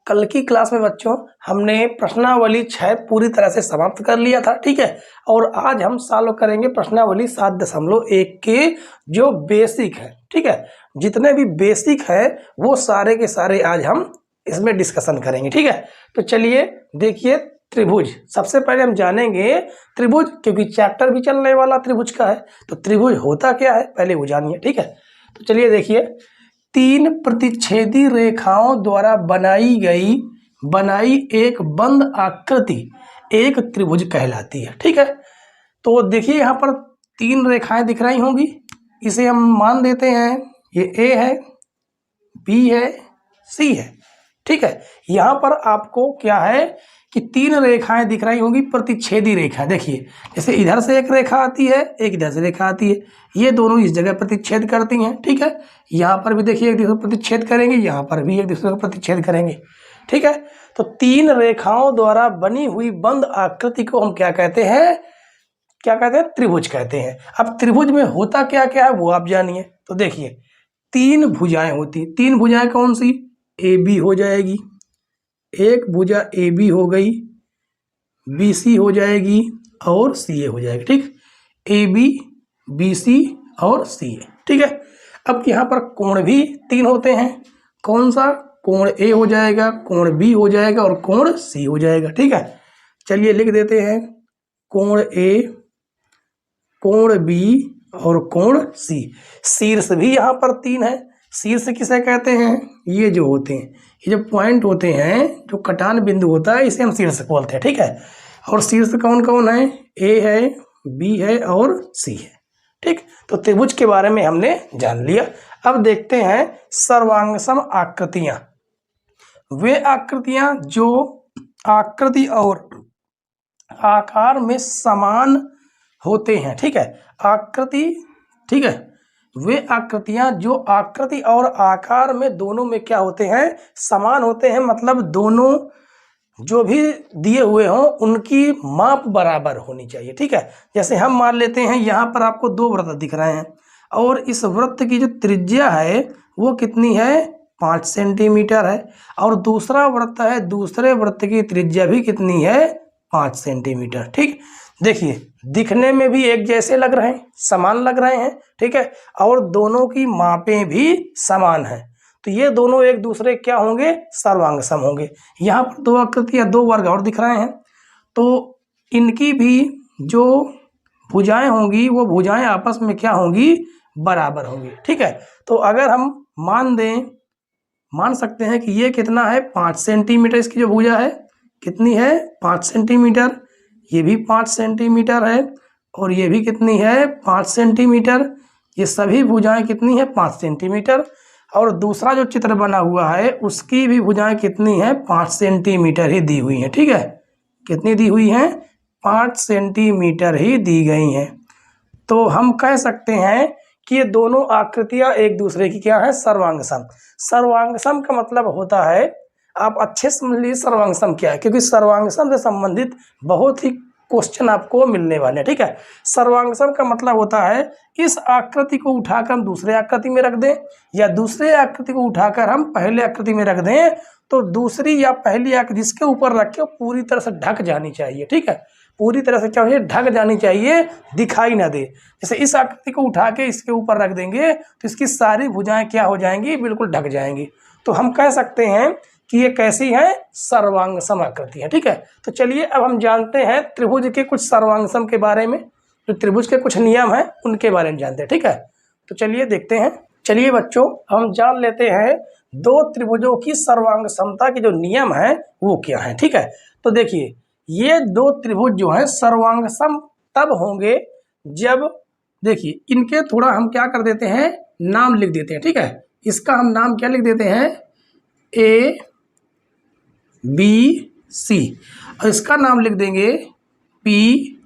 कल की क्लास में बच्चों हमने प्रश्नावली 6 पूरी तरह से समाप्त कर लिया था, ठीक है। और आज हम सॉल्व करेंगे प्रश्नावली 7.1 के जो बेसिक है, ठीक है। जितने भी बेसिक है वो सारे के सारे आज हम इसमें डिस्कशन करेंगे, ठीक है। तो चलिए देखिए, त्रिभुज सबसे पहले हम जानेंगे त्रिभुज, क्योंकि चैप्टर भी चलने वाला त्रिभुज का है। तो त्रिभुज होता क्या है पहले वो जानिए, ठीक है। तो चलिए देखिए, 3 प्रतिच्छेदी रेखाओं द्वारा बनाई एक बंद आकृति एक त्रिभुज कहलाती है, ठीक है। तो देखिए यहाँ पर 3 रेखाएं दिख रही होंगी, इसे हम मान देते हैं ये ए है, बी है, सी है, ठीक है। यहाँ पर आपको क्या है कि 3 रेखाएं दिख रही होंगी, प्रतिच्छेदी रेखा। देखिए जैसे इधर से एक रेखा आती है, एक इधर से रेखा आती है, ये दोनों इस जगह प्रतिच्छेद करती हैं, ठीक है। यहाँ पर भी देखिए एक दूसरे को प्रतिच्छेद करेंगे, यहाँ पर भी एक दूसरे को प्रतिच्छेद करेंगे, ठीक है। तो 3 रेखाओं द्वारा बनी हुई बंद आकृति को हम क्या कहते हैं, त्रिभुज कहते हैं। अब त्रिभुज में होता क्या क्या है वो आप जानिए। तो देखिए 3 भुजाएं होती, 3 भुजाएं कौन सी, ए बी हो जाएगी, एक भुजा ए बी हो गई, बी सी हो जाएगी और सी ए हो जाएगी, ठीक। ए बी, बी सी और सी ए, ठीक है। अब यहाँ पर कोण भी 3 होते हैं, कौन सा, कोण ए हो जाएगा, कोण बी हो जाएगा और कोण सी हो जाएगा, ठीक है। चलिए लिख देते हैं, कोण ए, कोण बी और कोण सी। शीर्ष भी यहाँ पर 3 है। शीर्ष किसे कहते हैं, ये जो होते हैं, ये जो पॉइंट होते हैं, जो कटान बिंदु होता है, इसे हम शीर्ष बोलते हैं, ठीक है। और शीर्ष कौन कौन है, ए है, बी है और सी है, ठीक। तो त्रिभुज के बारे में हमने जान लिया। अब देखते हैं सर्वांगसम आकृतियां। वे आकृतियां जो आकृति और आकार में समान होते हैं, ठीक है। आकृति, ठीक है, वे आकृतियां जो आकृति और आकार में दोनों में क्या होते हैं, समान होते हैं। मतलब दोनों जो भी दिए हुए हों उनकी माप बराबर होनी चाहिए, ठीक है। जैसे हम मान लेते हैं यहाँ पर आपको 2 वृत्त दिख रहे हैं और इस वृत्त की जो त्रिज्या है वो कितनी है, 5 सेंटीमीटर है। और दूसरा वृत्त है, दूसरे वृत्त की त्रिज्या भी कितनी है, 5 सेंटीमीटर, ठीक। देखिए दिखने में भी एक जैसे लग रहे हैं, समान लग रहे हैं, ठीक है। और दोनों की मापें भी समान हैं। तो ये दोनों एक दूसरे क्या होंगे, सर्वांगसम होंगे। यहाँ पर 2 आकृतियाँ, 2 वर्ग और दिख रहे हैं, तो इनकी भी जो भुजाएं होंगी वो भुजाएं आपस में क्या होंगी, बराबर होंगी, ठीक है। तो अगर हम मान सकते हैं कि ये कितना है, 5 सेंटीमीटर इसकी जो भुजा है, कितनी है, 5 सेंटीमीटर। ये भी 5 सेंटीमीटर है और ये भी कितनी है, 5 सेंटीमीटर। ये सभी भुजाएं कितनी है, 5 सेंटीमीटर। और दूसरा जो चित्र बना हुआ है उसकी भी भुजाएं कितनी है, 5 सेंटीमीटर ही दी हुई हैं, ठीक है। कितनी दी हुई हैं, 5 सेंटीमीटर ही दी गई हैं। तो हम कह सकते हैं कि ये दोनों आकृतियां एक दूसरे की क्या है, सर्वांगसम। सर्वांगसम का मतलब होता है, आप अच्छे समझ लीजिए सर्वांगसम क्या है, क्योंकि सर्वांगसम से संबंधित बहुत ही क्वेश्चन आपको मिलने वाले हैं, ठीक है। सर्वांगसम का मतलब होता है इस आकृति को उठाकर हम दूसरे आकृति में रख दें या दूसरे आकृति को उठाकर हम पहले आकृति में रख दें, तो दूसरी या पहली आकृति जिसके ऊपर रखे पूरी तरह से ढक जानी चाहिए, ठीक है। पूरी तरह से क्या होगी, ढक जानी चाहिए, दिखाई ना दे। जैसे इस आकृति को उठा के इसके ऊपर रख देंगे तो इसकी सारी भुजाएं क्या हो जाएंगी, बिल्कुल ढक जाएंगी। तो हम कह सकते हैं कि ये कैसी है, सर्वांगसम आकृति है, ठीक है। तो चलिए अब हम जानते हैं त्रिभुज के कुछ सर्वांगसम के बारे में, जो त्रिभुज के कुछ नियम हैं उनके बारे में जानते हैं, ठीक है। तो चलिए देखते हैं। चलिए बच्चों हम जान लेते हैं 2 त्रिभुजों की सर्वांगसमता के जो नियम हैं वो क्या है, ठीक है। तो देखिए ये 2 त्रिभुज जो है सर्वांगसम तब होंगे जब, देखिए इनके थोड़ा हम क्या कर देते हैं, नाम लिख देते हैं, ठीक है। इसका हम नाम क्या लिख देते हैं, ए बी सी, और इसका नाम लिख देंगे पी,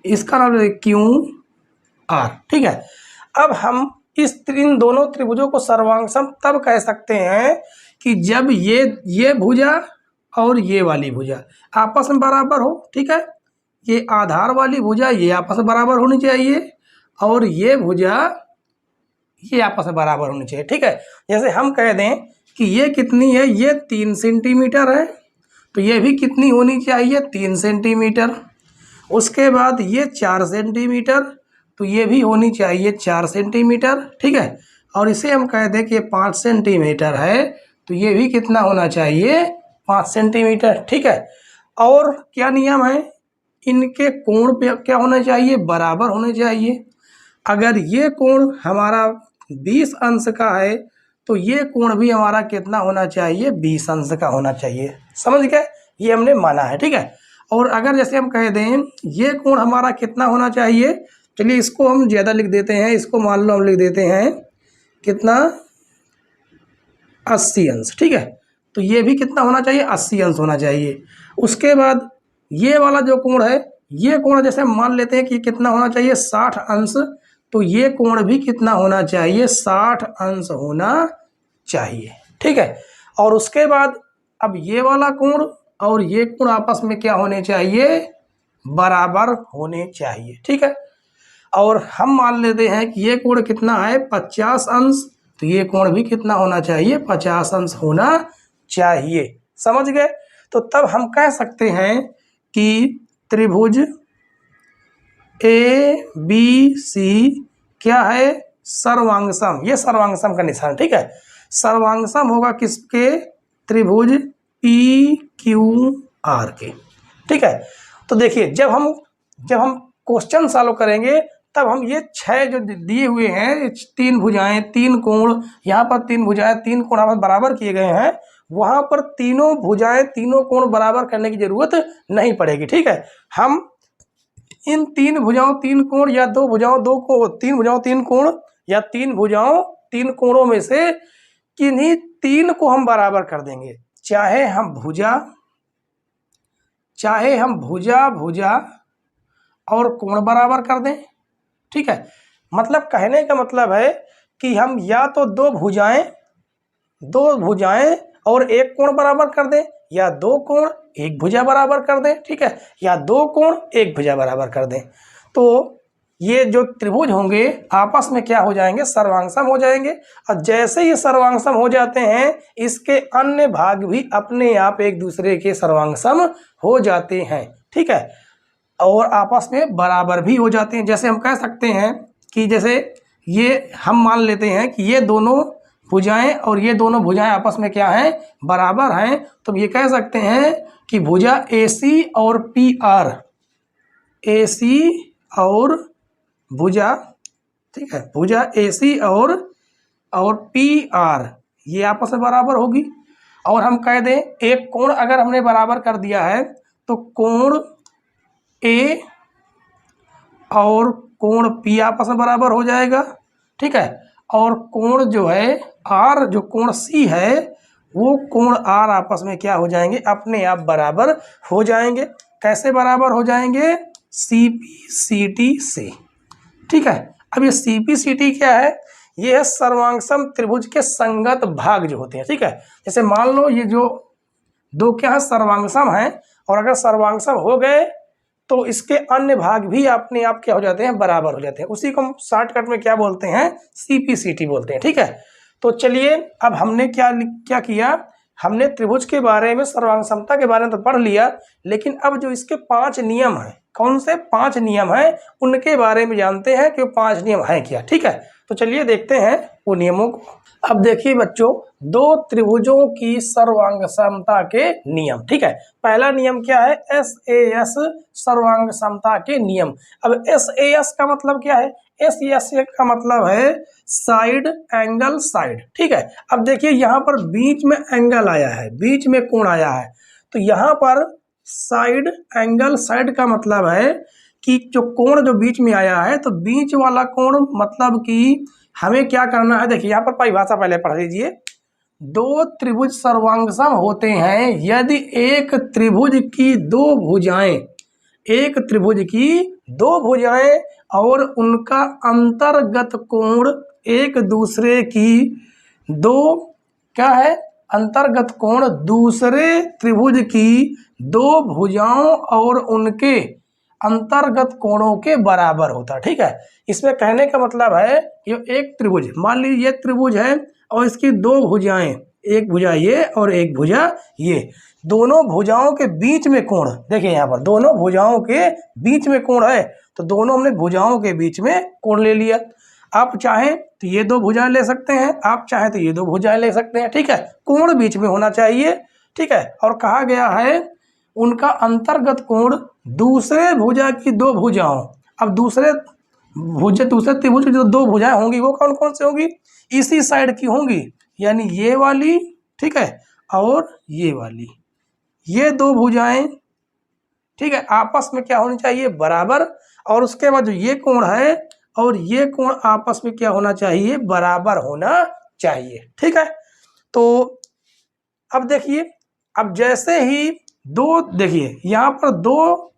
इसका नाम लिख देंगे क्यू आर, ठीक है। अब हम इन दोनों त्रिभुजों को सर्वांगसम तब कह सकते हैं कि जब ये भुजा और ये वाली भुजा आपस में बराबर हो, ठीक है। ये आधार वाली भुजा ये आपस में बराबर होनी चाहिए और ये भुजा ये आपस में बराबर होनी चाहिए, ठीक है। जैसे हम कह दें कि ये कितनी है, ये 3 सेंटीमीटर है, तो ये भी कितनी होनी चाहिए, 3 सेंटीमीटर। उसके बाद ये 4 सेंटीमीटर, तो ये भी होनी चाहिए 4 सेंटीमीटर, ठीक है। और इसे हम कह दें कि ये 5 सेंटीमीटर है, तो ये भी कितना होना चाहिए, 5 सेंटीमीटर, ठीक है। और क्या नियम है, इनके कोण पे क्या होना चाहिए, बराबर होने चाहिए। अगर ये कोण हमारा 20 अंश का है तो ये कोण भी हमारा कितना होना चाहिए, 20 अंश का होना चाहिए। समझ गए, ये हमने माना है, ठीक है। और अगर जैसे हम कह दें ये कोण हमारा कितना होना चाहिए, चलिए इसको हम ज़्यादा लिख देते हैं, इसको मान लो हम लिख देते हैं कितना, 80 अंश, ठीक है। तो ये भी कितना होना चाहिए, 80 अंश होना चाहिए। उसके बाद ये वाला जो कोण है, ये कोण जैसे हम मान लेते हैं कि कितना होना चाहिए, 60 अंश, तो ये कोण भी कितना होना चाहिए, 60 अंश होना चाहिए, ठीक है। और उसके बाद अब ये वाला कोण और ये कोण आपस में क्या होने चाहिए, बराबर होने चाहिए, ठीक है। और हम मान लेते हैं कि ये कोण कितना है, 50 अंश, तो ये कोण भी कितना होना चाहिए, 50 अंश होना चाहिए। समझ गए। तो तब हम कह सकते हैं कि त्रिभुज ABC क्या है, सर्वांगसम। ये सर्वांगसम का निशान, ठीक है। सर्वांगसम होगा किसके, त्रिभुज PQR के, ठीक है। तो देखिए जब हम क्वेश्चन सॉल्व करेंगे तब हम ये 6 जो दिए हुए हैं, 3 भुजाएं 3 कोण, यहाँ पर 3 भुजाएं 3 कोण आपस बराबर किए गए हैं, वहाँ पर तीनों भुजाएं तीनों कोण बराबर करने की जरूरत नहीं पड़ेगी, ठीक है। हम इन 3 भुजाओं 3 कोण या 2 भुजाओं 2 कोण, 3 भुजाओं 3 कोण या 3 भुजाओं 3 कोणों में से किन्हीं 3 को हम बराबर कर देंगे, चाहे हम भुजा और कोण बराबर कर दें, ठीक है। मतलब कहने का मतलब है कि हम या तो 2 भुजाएं और 1 कोण बराबर कर दें, या 2 कोण 1 भुजा बराबर कर दें, ठीक है, या 2 कोण 1 भुजा बराबर कर दें। तो ये जो त्रिभुज होंगे आपस में क्या हो जाएंगे, सर्वांगसम हो जाएंगे। और जैसे ये सर्वांगसम हो जाते हैं, इसके अन्य भाग भी अपने आप एक दूसरे के सर्वांगसम हो जाते हैं, ठीक है, और आपस में बराबर भी हो जाते हैं। जैसे हम कह सकते हैं कि जैसे ये हम मान लेते हैं कि ये दोनों भुजाएं और ये दोनों भुजाएं आपस में क्या हैं, बराबर हैं, तो ये कह सकते हैं कि भुजा AC और PR, AC और भुजा, ठीक है, भुजा AC और PR ये आपस में बराबर होगी। और हम कह दें एक कोण अगर हमने बराबर कर दिया है तो कोण A और कोण P आपस में बराबर हो जाएगा, ठीक है। और कोण जो है R, जो कोण C है, वो कोण R आपस में क्या हो जाएंगे, अपने आप बराबर हो जाएंगे। कैसे बराबर हो जाएंगे, CPCT से, ठीक है। अब ये CPCT क्या है, ये है सर्वांगसम त्रिभुज के संगत भाग जो होते हैं, ठीक है। जैसे मान लो ये जो 2 क्या है, सर्वांगसम है, और अगर सर्वांगसम हो गए तो इसके अन्य भाग भी अपने आप क्या हो जाते हैं, बराबर हो जाते हैं। उसी को हम शॉर्टकट में क्या बोलते हैं, CPCT बोलते हैं, ठीक है। तो चलिए अब हमने क्या किया, हमने त्रिभुज के बारे में, सर्वांगसमता के बारे में तो पढ़ लिया, लेकिन अब जो इसके 5 नियम हैं, कौन से 5 नियम हैं, उनके बारे में जानते हैं कि वो 5 नियम हैं क्या, ठीक है। तो चलिए देखते हैं वो नियमों को। अब देखिए बच्चों, 2 त्रिभुजों की सर्वांगसमता के नियम, ठीक है। पहला नियम क्या है, SAS सर्वांगसमता के नियम। अब SAS का मतलब क्या है, SAS का मतलब है साइड एंगल साइड, ठीक है। अब देखिए यहाँ पर बीच में एंगल आया है, बीच में कोण आया है, तो यहाँ पर साइड एंगल साइड का मतलब है कि जो कोण जो बीच में आया है, तो बीच वाला कोण मतलब कि हमें क्या करना है। देखिए यहाँ पर परिभाषा पहले पढ़ लीजिए। 2 त्रिभुज सर्वांगसम होते हैं यदि एक त्रिभुज की 2 भुजाएं और उनका अंतर्गत कोण एक दूसरे की अंतर्गत कोण दूसरे त्रिभुज की 2 भुजाओं और उनके अंतर्गत कोणों के बराबर होता है, ठीक है। इसमें कहने का मतलब है ये एक त्रिभुज, मान लीजिए ये त्रिभुज है और इसकी 2 भुजाएं एक भुजा ये और एक भुजा ये, दोनों भुजाओं के बीच में कोण, देखिए यहाँ पर दोनों भुजाओं के बीच में कोण है, तो दोनों हमने भुजाओं के बीच में कोण ले लिया। आप चाहें तो ये दो भुजाएं ले सकते हैं, आप चाहें तो ये दो भुजाएं ले सकते हैं, ठीक है, कोण बीच में होना चाहिए, ठीक है। और कहा गया है उनका अंतर्गत कोण दूसरे भुजा की दो भुजाओं, अब दूसरे त्रिभुज की जो दो भुजाएं होंगी वो कौन कौन सी होंगी, इसी साइड की होंगी, यानी ये वाली, ठीक है, और ये वाली, ये दो भुजाएं, ठीक है, आपस में क्या होनी चाहिए, बराबर। और उसके बाद जो ये कोण है और ये कोण आपस में क्या होना चाहिए, बराबर होना चाहिए, ठीक है। तो अब देखिए, अब जैसे ही दो, देखिए यहाँ पर दो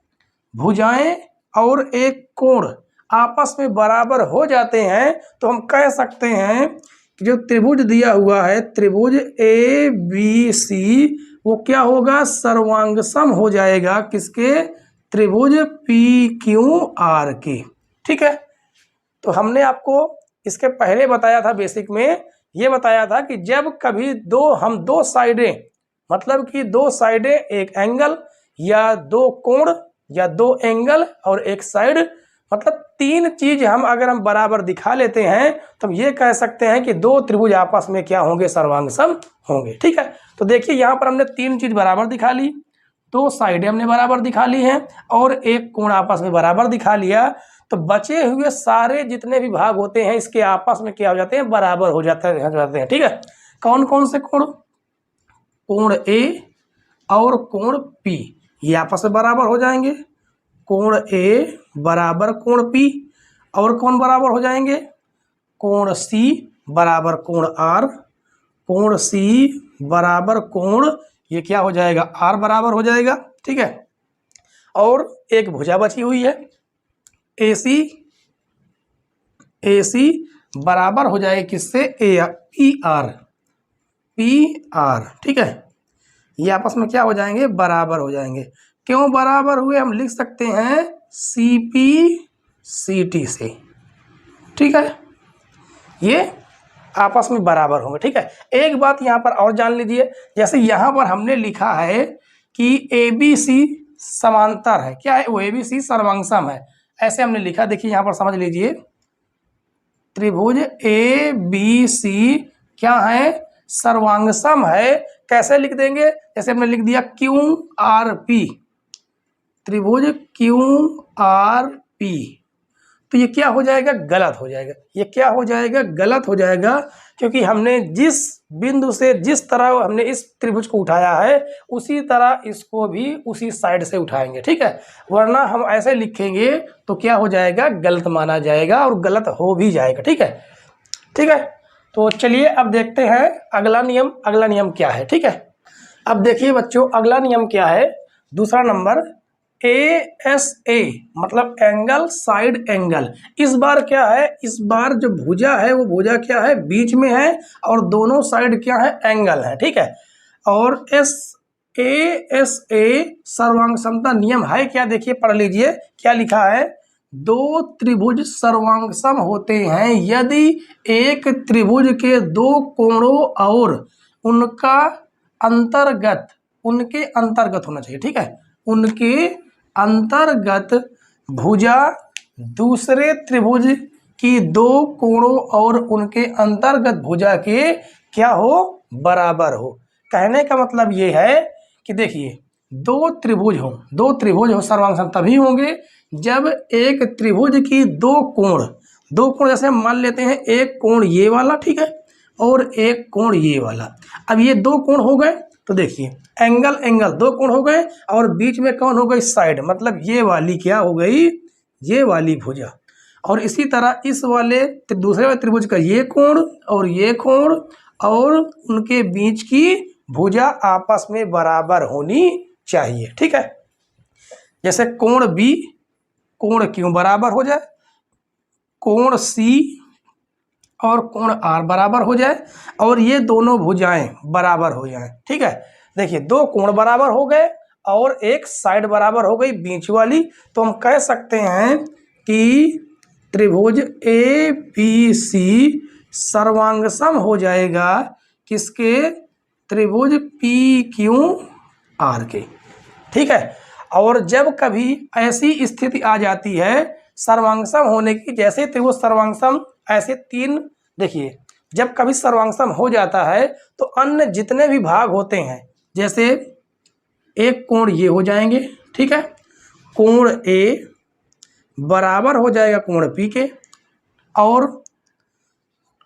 भुजाएं और एक कोण आपस में बराबर हो जाते हैं, तो हम कह सकते हैं कि जो त्रिभुज दिया हुआ है, त्रिभुज ABC, वो क्या होगा, सर्वांगसम हो जाएगा किसके, त्रिभुज PQR के, ठीक है। तो हमने आपको इसके पहले बताया था, बेसिक में ये बताया था कि जब कभी हम दो साइडें, मतलब कि दो साइडें एक एंगल या दो कोण या दो एंगल और एक साइड, मतलब तीन चीज अगर हम बराबर दिखा लेते हैं तो हम ये कह सकते हैं कि दो त्रिभुज आपस में क्या होंगे, सर्वांगसम होंगे, ठीक है। तो देखिए यहाँ पर हमने तीन चीज बराबर दिखा ली, दो साइडें हमने बराबर दिखा ली हैं और एक कोण आपस में बराबर दिखा लिया, तो बचे हुए सारे जितने भी भाग होते हैं इसके आपस में क्या हो जाते हैं, बराबर हो जाते हैं, ठीक है। कौन कौन से कोण, कोण A और कोण P, ये आपस में बराबर हो जाएंगे, कोण A बराबर कोण P, और कौन बराबर हो जाएंगे, कोण C बराबर कोण R, कोण C बराबर कोण, ये क्या हो जाएगा, R बराबर हो जाएगा, ठीक है। और एक भुजा बची हुई है AC बराबर हो जाएगा किससे, PR, ठीक है। ये आपस में क्या हो जाएंगे, बराबर हो जाएंगे। क्यों बराबर हुए, हम लिख सकते हैं CP CT से, ठीक है, ये आपस में बराबर होंगे, ठीक है। एक बात यहाँ पर और जान लीजिए, जैसे यहाँ पर हमने लिखा है कि ABC समांतर है, क्या है वो, ABC सर्वांगसम है, ऐसे हमने लिखा, देखिए यहाँ पर समझ लीजिए, त्रिभुज ABC क्या है, सर्वांगसम है। कैसे लिख देंगे, जैसे हमने लिख दिया QRP, त्रिभुज QRP, तो ये क्या हो जाएगा, गलत हो जाएगा, ये क्या हो जाएगा, गलत हो जाएगा, क्योंकि हमने जिस बिंदु से, जिस तरह हमने इस त्रिभुज को उठाया है उसी तरह इसको भी उसी साइड से उठाएंगे, ठीक है, वरना हम ऐसे लिखेंगे तो क्या हो जाएगा, गलत माना जाएगा और गलत हो भी जाएगा, ठीक है, ठीक है। तो चलिए अब देखते हैं अगला नियम, अगला नियम क्या है, ठीक है। अब देखिए बच्चों, अगला नियम क्या है, दूसरा नंबर, ASA मतलब एंगल साइड एंगल। इस बार क्या है, इस बार जो भुजा है वो भुजा क्या है, बीच में है और दोनों साइड क्या है, एंगल है, ठीक है। और ASA सर्वांग समता नियम है क्या, देखिए पढ़ लीजिए क्या लिखा है, दो त्रिभुज सर्वांगसम होते हैं यदि एक त्रिभुज के दो कोणों और उनके अंतर्गत होना चाहिए, ठीक है, उनके अंतर्गत भुजा दूसरे त्रिभुज की दो कोणों और उनके अंतर्गत भुजा के क्या हो, बराबर हो। कहने का मतलब ये है कि देखिए दो त्रिभुज हो सर्वांगसम तभी होंगे जब एक त्रिभुज की दो कोण जैसे हम मान लेते हैं, एक कोण ये वाला, ठीक है, और एक कोण ये वाला। अब ये दो कोण हो गए तो देखिए एंगल दो कोण हो गए और बीच में कौन हो गई, साइड, मतलब ये वाली क्या हो गई, ये वाली भुजा। और इसी तरह इस वाले दूसरे वाले त्रिभुज का ये कोण और ये कोण और उनके बीच की भुजा आपस में बराबर होनी चाहिए, ठीक है। जैसे कोण B कोण Q बराबर हो जाए, कोण C और कोण R बराबर हो जाए और ये दोनों भुजाएं बराबर हो जाएं, ठीक है। देखिए दो कोण बराबर हो गए और एक साइड बराबर हो गई बीच वाली, तो हम कह सकते हैं कि त्रिभुज ABC सर्वांगसम हो जाएगा किसके, त्रिभुज पी क्यू आर के। ठीक है। और जब कभी ऐसी स्थिति आ जाती है सर्वांगसम होने की, जैसे त्रिभुज सर्वांगसम ऐसे तीन, देखिए जब कभी सर्वांगसम हो जाता है तो अन्य जितने भी भाग होते हैं, जैसे एक कोण ये हो जाएंगे, ठीक है, कोण ए बराबर हो जाएगा कोण पी के, और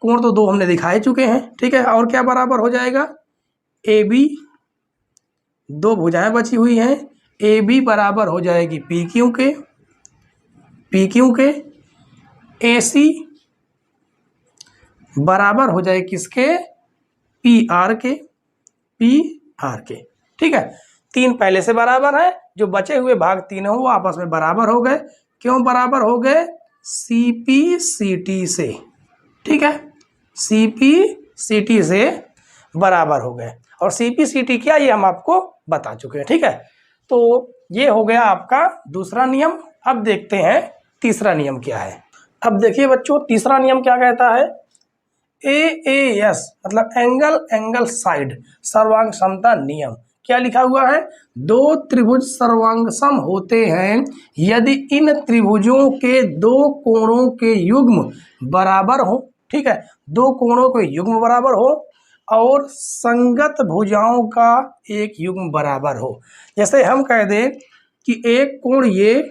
कोण तो दो हमने दिखाए चुके हैं, ठीक है, और क्या बराबर हो जाएगा, ए बी, दो भुजाएं बची हुई हैं, ए बी बराबर हो जाएगी पी क्यू के, पी क्यू के, ए सी बराबर हो जाए किसके, पी आर के, पी आर के। ठीक है, तीन पहले से बराबर है, जो बचे हुए भाग तीनों वो आपस में बराबर हो गए। क्यों बराबर हो गए, सी पी सी टी से। ठीक है, सी पी सी टी से बराबर हो गए, और सी पी सी टी क्या, ये हम आपको बता चुके हैं। ठीक है, तो ये हो गया आपका दूसरा नियम। अब देखते हैं तीसरा नियम क्या है। अब देखिए बच्चों, तीसरा नियम क्या कहता है, AAS मतलब एंगल साइड सर्वांग समता नियम। क्या लिखा हुआ है, दो त्रिभुज सर्वांगसम होते हैं यदि इन त्रिभुजों के दो कोणों के युग्म बराबर हो। ठीक है, दो कोणों के युग्म बराबर हो और संगत भुजाओं का एक युग्म बराबर हो। जैसे हम कह दें कि एक कोण ये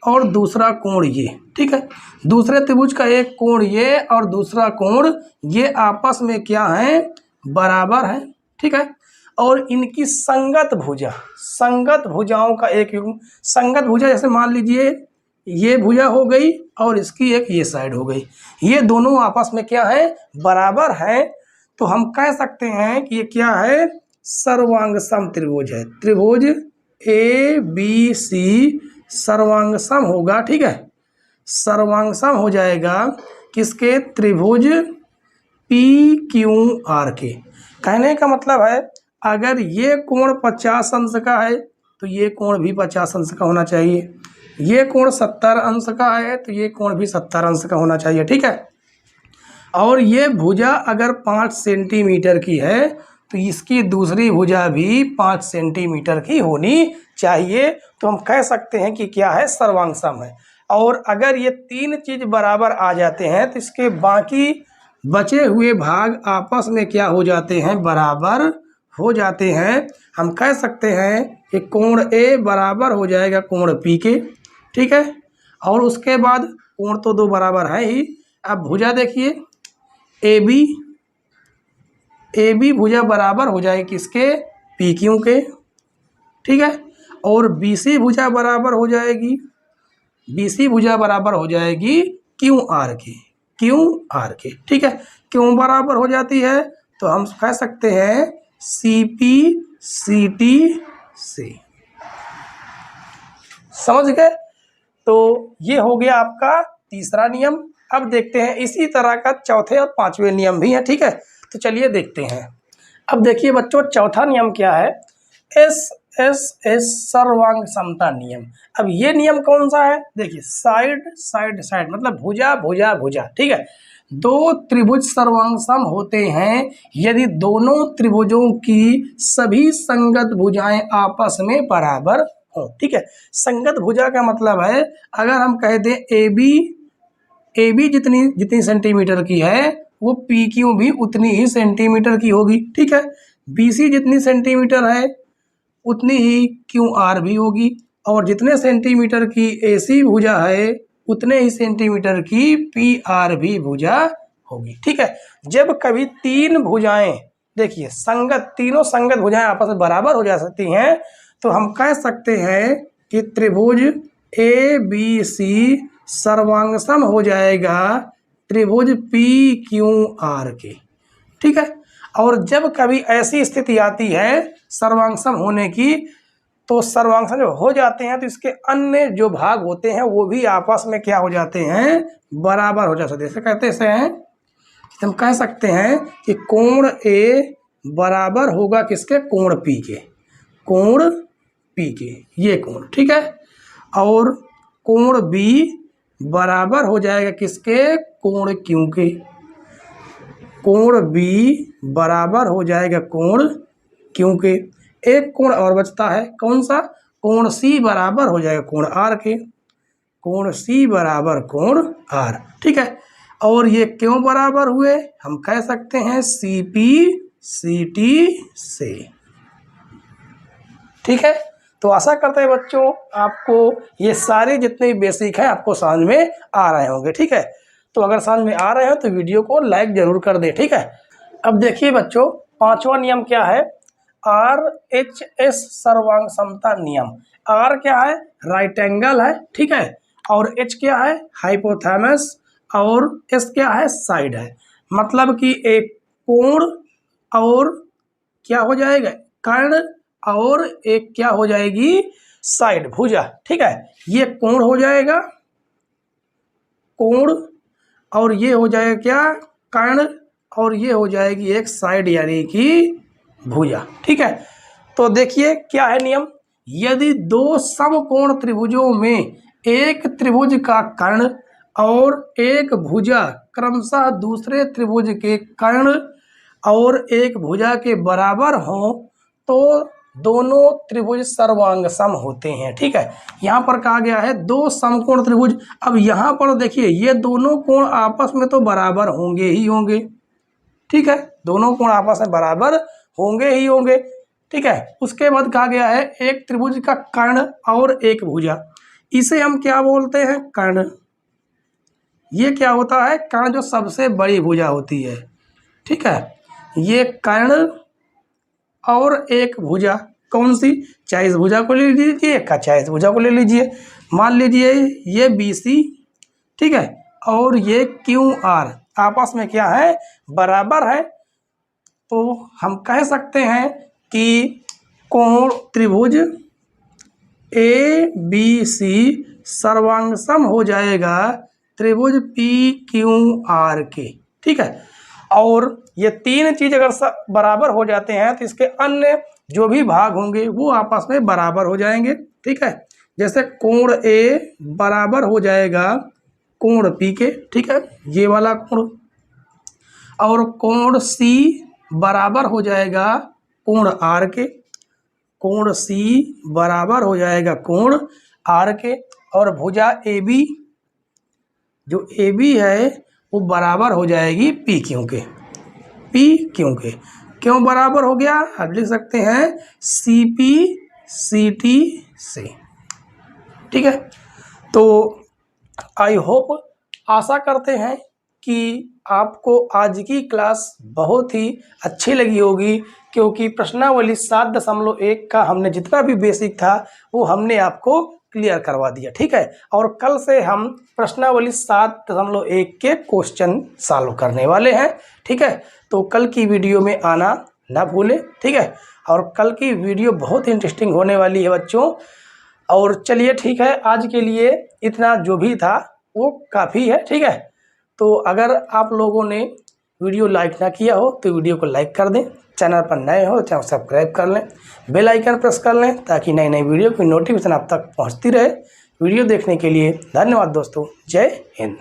और दूसरा कोण ये, ठीक है, दूसरे त्रिभुज का एक कोण ये और दूसरा कोण ये आपस में क्या है, बराबर है। ठीक है, और इनकी संगत भुजा, संगत भुजाओं का एक युग्म, संगत भुजा जैसे मान लीजिए ये भुजा हो गई और इसकी एक ये साइड हो गई, ये दोनों आपस में क्या है, बराबर है, तो हम कह सकते हैं कि ये क्या है, सर्वांगसम त्रिभुज है। त्रिभुज ए बी सी सर्वांगसम होगा। ठीक है, सर्वांगसम हो जाएगा किसके, त्रिभुज पी क्यू आर के। कहने का मतलब है अगर ये कोण 50 अंश का है तो ये कोण भी 50 अंश का होना चाहिए, ये कोण 70 अंश का है तो ये कोण भी 70 अंश का होना चाहिए। ठीक है, और ये भुजा अगर 5 सेंटीमीटर की है तो इसकी दूसरी भुजा भी 5 सेंटीमीटर की होनी चाहिए, तो हम कह सकते हैं कि क्या है, सर्वांगसम है। और अगर ये तीन चीज बराबर आ जाते हैं तो इसके बाकी बचे हुए भाग आपस में क्या हो जाते हैं, बराबर हो जाते हैं। हम कह सकते हैं कि कोण ए बराबर हो जाएगा कोण पी के। ठीक है, और उसके बाद कोण तो दो बराबर है ही। अब भुजा देखिए, ए बी भुजा बराबर हो जाएगी किसके, पी क्यू के। ठीक है, और बी सी भुजा बराबर हो जाएगी, बी सी भुजा बराबर हो जाएगी क्यू आर के, क्यू आर के। ठीक है, क्यों बराबर हो जाती है, तो हम कह सकते हैं सी पी सी टी से। समझ गए, तो ये हो गया आपका तीसरा नियम। अब देखते हैं इसी तरह का चौथे और पांचवें नियम भी है। ठीक है, तो चलिए देखते हैं। अब देखिए बच्चों, चौथा नियम क्या है, एस एस एस सर्वांग समता नियम। अब ये नियम कौन सा है, देखिए साइड साइड साइड मतलब भुजा भुजा भुजा। ठीक है, दो त्रिभुज सर्वांगसम होते हैं यदि दोनों त्रिभुजों की सभी संगत भुजाएं आपस में बराबर हो। ठीक है, संगत भुजा का मतलब है अगर हम कह दें ए बी जितनी सेंटीमीटर की है वो पी क्यू भी उतनी ही सेंटीमीटर की होगी। ठीक है, बी सी जितनी सेंटीमीटर है उतनी ही क्यू आर भी होगी, और जितने सेंटीमीटर की ए सी भुजा है उतने ही सेंटीमीटर की पी आर भी भुजा होगी। ठीक है, जब कभी तीन भुजाएं, देखिए संगत, तीनों संगत भुजाएं आपस में बराबर हो जा सकती हैं, तो हम कह सकते हैं कि त्रिभुज ए बी सी सर्वांगसम हो जाएगा त्रिभुज पी क्यू आर के। ठीक है, और जब कभी ऐसी स्थिति आती है सर्वांगसम होने की, तो सर्वांगसम जब हो जाते हैं तो इसके अन्य जो भाग होते हैं वो भी आपस में क्या हो जाते हैं, बराबर हो जाते हैं। जैसे कहते हैं, हम कह सकते हैं कि कोण ए बराबर होगा किसके, कोण पी के, कोण पी के, ये कोण। ठीक है, और कोण बी बराबर हो जाएगा किसके, कोण क्यू के, कोण बी बराबर हो जाएगा कोण क्योंकि एक कोण और बचता है, कौन सा? कोण सी बराबर हो जाएगा कोण आर के, कोण सी बराबर कोण आर, ठीक है। और ये क्यों बराबर हुए? हम कह सकते हैं सी पी सी टी से, ठीक है। तो आशा करते हैं बच्चों आपको ये सारे जितने बेसिक हैं आपको समझ में आ रहे होंगे, ठीक है। तो अगर समझ में आ रहे हो तो वीडियो को लाइक जरूर कर दें, ठीक है। अब देखिए बच्चों, पांचवा नियम क्या है? RHS सर्वांग समता नियम। R क्या है? राइट एंगल है, ठीक है। और H क्या है? हाइपोथैलमस। और S क्या है? साइड है। मतलब कि एक कोण और क्या हो जाएगा? कर्ण, और एक क्या हो जाएगी? साइड, भुजा, ठीक है। ये कोण हो जाएगा, कोण, और ये हो जाएगा क्या? कर्ण, और ये हो जाएगी एक साइड यानी कि भुजा, ठीक है। तो देखिए क्या है नियम? यदि दो समकोण त्रिभुजों में एक त्रिभुज का कर्ण और एक भुजा क्रमशः दूसरे त्रिभुज के कर्ण और एक भुजा के बराबर हों तो दोनों त्रिभुज सर्वांग सम होते हैं, ठीक है। यहाँ पर कहा गया है दो समकोण त्रिभुज। अब यहाँ पर देखिए ये दोनों कोण आपस में तो बराबर होंगे ही होंगे, ठीक है। दोनों कोण आपस में बराबर होंगे ही होंगे, ठीक है। उसके बाद कहा गया है एक त्रिभुज का कर्ण और एक भुजा, इसे हम क्या बोलते हैं? कर्ण। ये क्या होता है? कर्ण, जो सबसे बड़ी भुजा होती है, ठीक है। ये कर्ण और एक भुजा, कौन सी? चाहे इस भुजा को ले लीजिए, चाहे इस भुजा को ले लीजिए। मान लीजिए ये BC, ठीक है, और ये QR आपस में क्या है? बराबर है। तो हम कह सकते हैं कि कोण त्रिभुज ABC सर्वांगसम हो जाएगा त्रिभुज PQR के, ठीक है। और ये तीन चीज अगर बराबर हो जाते हैं तो इसके अन्य जो भी भाग होंगे वो आपस में बराबर हो जाएंगे, ठीक है। जैसे कोण A बराबर हो जाएगा कोण P के, ठीक है, ये वाला कोण। और कोण C बराबर हो जाएगा कोण R के, कोण C बराबर हो जाएगा कोण R के। और भुजा AB, जो AB है वो बराबर हो जाएगी PQ के, PQ के। क्यों बराबर हो गया? अब लिख सकते हैं CP CT से, ठीक है। तो आई होप, आशा करते हैं कि आपको आज की क्लास बहुत ही अच्छी लगी होगी, क्योंकि प्रश्नावली 7.1 का हमने जितना भी बेसिक था वो हमने आपको क्लियर करवा दिया, ठीक है। और कल से हम प्रश्नावली 7.1 के क्वेश्चन सॉल्व करने वाले हैं, ठीक है। तो कल की वीडियो में आना ना भूलें, ठीक है। और कल की वीडियो बहुत इंटरेस्टिंग होने वाली है बच्चों। और चलिए ठीक है, आज के लिए इतना जो भी था वो काफ़ी है, ठीक है। तो अगर आप लोगों ने वीडियो लाइक ना किया हो तो वीडियो को लाइक कर दें, चैनल पर नए हो चैनल सब्सक्राइब कर लें, बेल आइकन प्रेस कर लें ताकि नई नई वीडियो की नोटिफिकेशन आप तक पहुंचती रहे। वीडियो देखने के लिए धन्यवाद दोस्तों। जय हिंद।